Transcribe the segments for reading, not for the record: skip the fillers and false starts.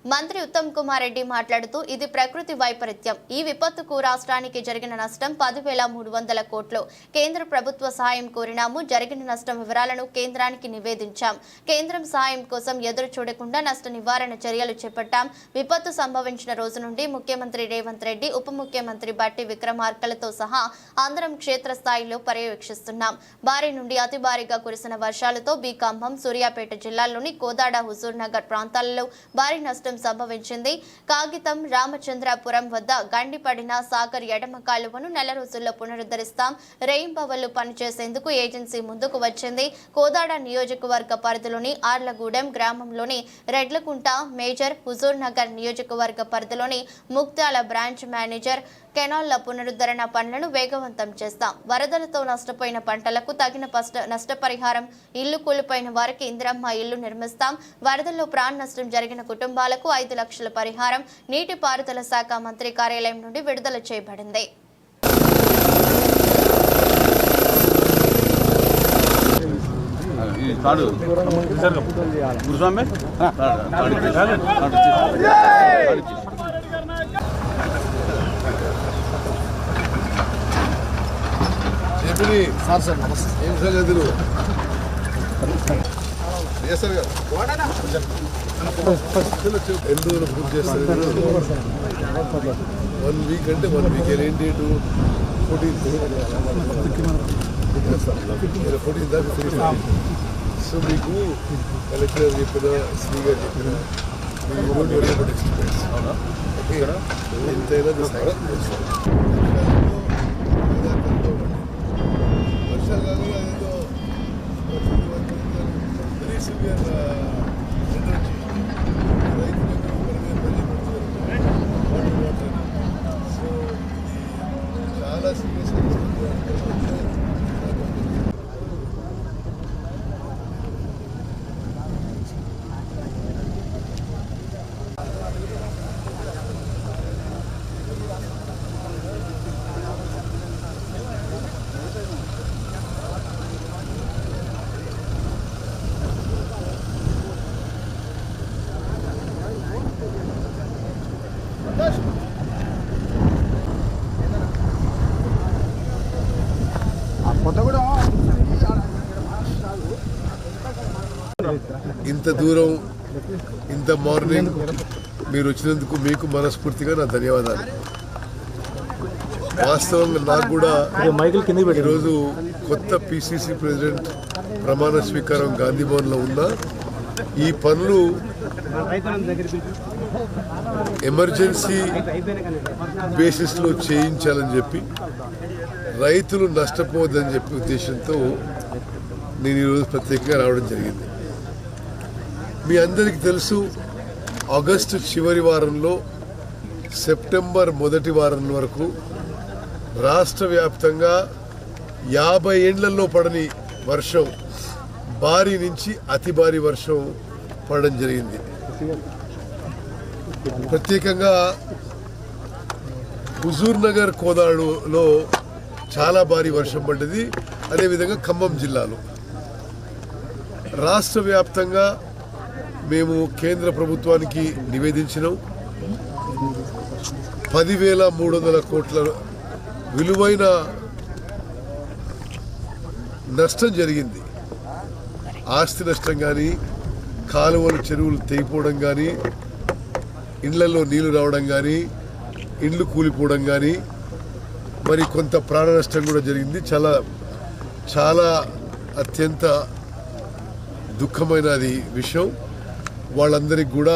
మంత్రి ఉత్తమ్ కుమార్ రెడ్డి మాట్లాడుతూ ఇది ప్రకృతి వైపరీత్యం. ఈ విపత్తుకు రాష్ట్రానికి జరిగిన నష్టం 10,300 కోట్లు. కేంద్ర ప్రభుత్వ సహాయం కోరినాము. జరిగిన నష్టం వివరాలను కేంద్రానికి నివేదించాం. కేంద్రం సహాయం కోసం ఎదురు చూడకుండా నష్ట నివారణ చర్యలు చేపట్టాం. విపత్తు సంభవించిన రోజు నుండి ముఖ్యమంత్రి రేవంత్ రెడ్డి, ఉప ముఖ్యమంత్రి బట్టి విక్రమార్కలతో సహా అందరం క్షేత్రస్థాయిలో పర్యవేక్షిస్తున్నాం. భారీ నుండి అతి భారీగా కురిసిన వర్షాలతో ఖమ్మం, సూర్యాపేట జిల్లాల్లోని కోదాడ, హుజూర్ నగర్ ప్రాంతాలలో భారీ నష్టం సంభవించింది. కాగితం, రామచంద్రాపురం వద్ద గండిపడిన సాగర్ ఎడమ కాలువను నెల రోజుల్లో పునరుద్ధరిస్తాం. రెయింబవళ్లు పనిచేసేందుకు ఏజెన్సీ ముందుకు వచ్చింది. కోదాడ నియోజకవర్గ పరిధిలోని ఆర్లగూడెం గ్రామంలోని రెడ్లకుంట మేజర్, హుజూర్ నగర్ నియోజకవర్గ పరిధిలోని ముక్తాల బ్రాంచ్ మేనేజర్ కెనాల్ల పునరుద్ధరణ పనులను వేగవంతం చేస్తాం. వరదలతో నష్టపోయిన పంటలకు తగిన నష్టపరిహారం, ఇల్లు కూలిపోయిన వారికి ఇందిరమ్మ ఇల్లు నిర్మిస్తాం. వరదల్లో ప్రాణ నష్టం జరిగిన కుటుంబాలకు 5 లక్షల పరిహారం నీటిపారుదల శాఖ మంత్రి కార్యాలయం నుండి విడుదల చేయబడింది. ఎందుకు పూర్తి చేస్తారు? 1 వీక్ అంటే 1 వీక్. ఏం డేటు? 14 దాకా ఫ్రీ. సో మీకు కలెక్టర్ చెప్పిన, శ్రీ గారు చెప్పిన, ఎంతైనా వర్షాకాలం అదేదో వెరీ సివియర్ చాలా సీరియస్. ఇంత దూరం, ఇంత మార్నింగ్ మీరు వచ్చినందుకు మీకు మనస్ఫూర్తిగా నా ధన్యవాదాలు. వాస్తవంగా నాకు కూడా ఈరోజు కొత్త పిసిసి ప్రెసిడెంట్ ప్రమాణ స్వీకారం గాంధీ భవన్లో ఉన్న ఈ పనులు ఎమర్జెన్సీ బేసిస్లో చేయించాలని చెప్పి, రైతులు నష్టపోవద్దని చెప్పి ఉద్దేశంతో నేను ఈరోజు ప్రత్యేకంగా రావడం జరిగింది. మీ అందరికీ తెలుసు, ఆగస్టు చివరి వారంలో సెప్టెంబర్ మొదటి వారం వరకు రాష్ట్ర వ్యాప్తంగా 50 ఏండ్లలో పడని వర్షం, భారీ నుంచి అతి భారీ వర్షం పడడం జరిగింది. ప్రత్యేకంగా హుజూర్ నగర్, కోదాడులో చాలా భారీ వర్షం పడ్డది. అదేవిధంగా ఖమ్మం జిల్లాలో రాష్ట్ర వ్యాప్తంగా మేము కేంద్ర ప్రభుత్వానికి నివేదించినాం. 10,300 కోట్ల విలువైన నష్టం జరిగింది. ఆస్తి నష్టం కానీ, కాలువలు, చెరువులు తెగిపోవడం కానీ, ఇండ్లలో నీళ్లు రావడం కానీ, ఇండ్లు కూలిపోవడం కానీ, మరి కొంత ప్రాణ నష్టం కూడా జరిగింది. చాలా చాలా అత్యంత దుఃఖమైనది విషయం. వాళ్ళందరికీ కూడా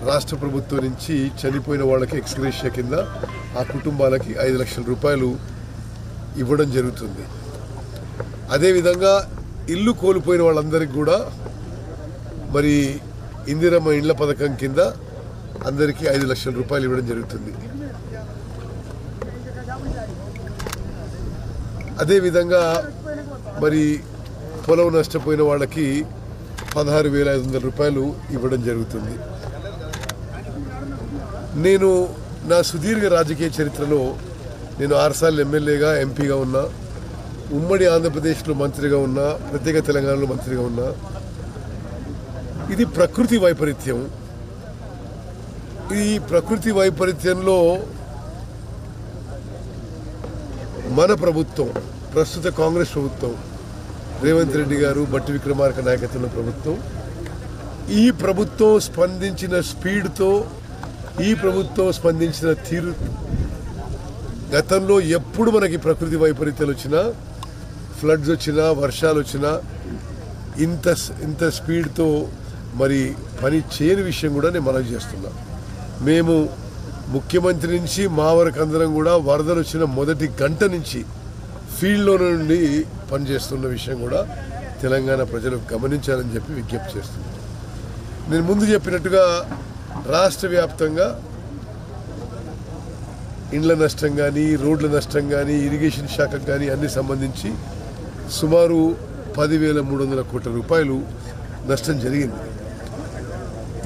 రాష్ట్ర ప్రభుత్వం నుంచి చనిపోయిన వాళ్ళకి ఎక్స్గ్రేషియా కింద ఆ కుటుంబాలకి 5 లక్షల రూపాయలు ఇవ్వడం జరుగుతుంది. అదేవిధంగా ఇల్లు కోల్పోయిన వాళ్ళందరికీ కూడా మరి ఇందిరమ్మ ఇండ్ల పథకం కింద అందరికీ 5 లక్షల రూపాయలు ఇవ్వడం జరుగుతుంది. అదేవిధంగా మరి పొలం నష్టపోయిన వాళ్ళకి 16,500 రూపాయలు ఇవ్వడం జరుగుతుంది. నేను నా సుదీర్ఘ రాజకీయ చరిత్రలో నేను 6 సార్లు ఎమ్మెల్యేగా, ఎంపీగా ఉన్నా, ఉమ్మడి ఆంధ్రప్రదేశ్లో మంత్రిగా ఉన్నా, ప్రత్యేక తెలంగాణలో మంత్రిగా ఉన్నా. ఇది ప్రకృతి వైపరీత్యం. ఈ ప్రకృతి వైపరీత్యంలో మన ప్రభుత్వం, ప్రస్తుత కాంగ్రెస్ ప్రభుత్వం, రేవంత్ రెడ్డి గారు, బట్టి విక్రమార్క నాయకత్వంలో ప్రభుత్వం, ఈ ప్రభుత్వం స్పందించిన స్పీడ్తో, ఈ ప్రభుత్వం స్పందించిన తీరు, గతంలో ఎప్పుడు మనకి ప్రకృతి వైపరీత్యాలు వచ్చినా, ఫ్లడ్స్ వచ్చినా, వర్షాలు వచ్చినా ఇంత స్పీడ్తో మరి పని చేయని విషయం కూడా నేను మనవి చేస్తున్నా. మేము ముఖ్యమంత్రి నుంచి మా వరకు అందరం కూడా వరదలు వచ్చిన మొదటి గంట నుంచి ఫీల్డ్లో నుండి పనిచేస్తున్న విషయం కూడా తెలంగాణ ప్రజలు గమనించాలని చెప్పి విజ్ఞప్తి చేస్తున్నాను. నేను ముందు చెప్పినట్టుగా రాష్ట్ర వ్యాప్తంగా ఇండ్ల నష్టం కానీ, రోడ్ల నష్టం కానీ, ఇరిగేషన్ శాఖకు కానీ అన్ని సంబంధించి సుమారు 10,300 కోట్ల రూపాయలు నష్టం జరిగింది.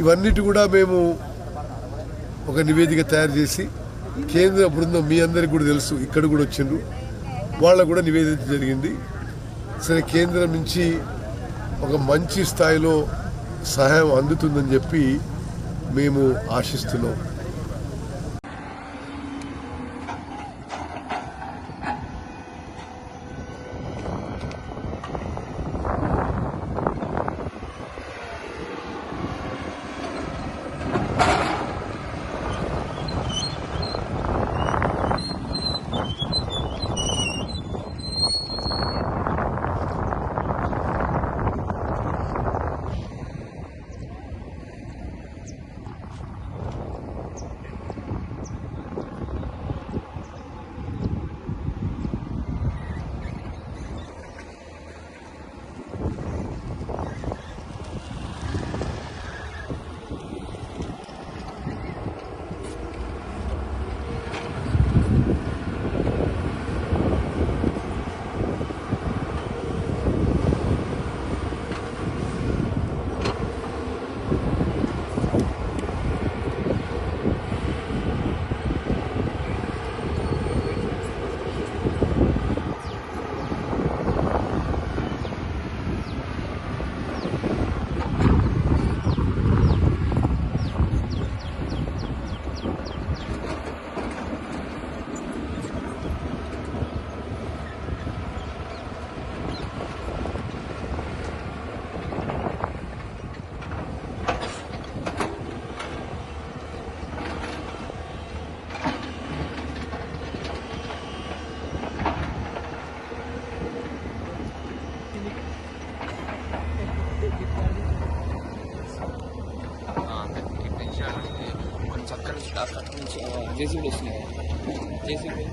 ఇవన్నిటి కూడా మేము ఒక నివేదిక తయారు చేసి కేంద్ర బృందం, మీ అందరికీ కూడా తెలుసు, ఇక్కడ కూడా వచ్చిండ్రు, వాళ్ళకు కూడా నివేదించడం జరిగింది. సరే, కేంద్రం నుంచి ఒక మంచి స్థాయిలో సహాయం అందుతుందని చెప్పి మేము ఆశిస్తున్నాం. జేసీబీ వస్తున్నాయి. జేసీబీ